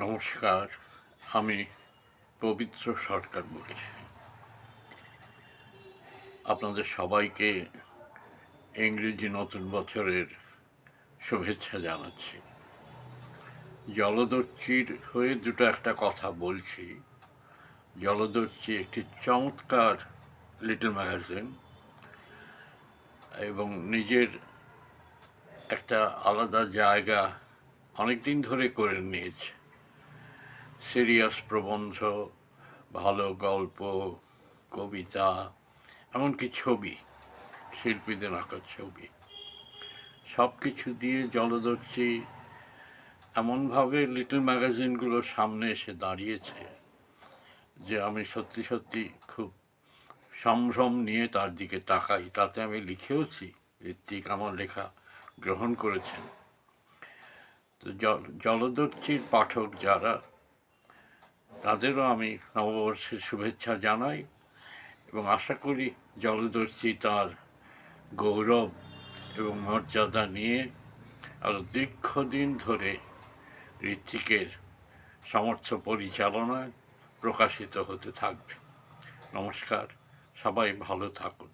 নমস্কার, আমি পবিত্র সরকার বলছি। আপনাদের সবাইকে ইংরেজি নতুন বছরের শুভেচ্ছা জানাচ্ছি। জলদস্যুর হয়ে দুটো একটা কথা বলছি। জলদস্যু একটি চমৎকার লিটল ম্যাগাজিন এবং নিজের একটা আলাদা জায়গা অনেকদিন ধরে করে নিয়েছে। সিরিয়াস প্রবন্ধ, ভালো গল্প, কবিতা, এমনকি ছবি, শিল্পীদের আঁকা ছবি, সব কিছু দিয়ে জলদস্যু এমনভাবে লিটল ম্যাগাজিনগুলোর সামনে এসে দাঁড়িয়েছে যে আমি সত্যি সত্যি খুব সম্ভ্রম নিয়ে তার দিকে তাকাই। তাতে আমি লিখেওছি, ঋত্বিক আমার লেখা গ্রহণ করেছেন। তো জলদস্যুর পাঠক যারা, তাদেরও আমি নববর্ষের শুভেচ্ছা জানাই এবং আশা করি জলদস্যু তার গৌরব এবং মর্যাদা নিয়ে আরও দীর্ঘদিন ধরে ঋত্বিকের সমর্থ পরিচালনায় প্রকাশিত হতে থাকবে। নমস্কার, সবাই ভালো থাকুন।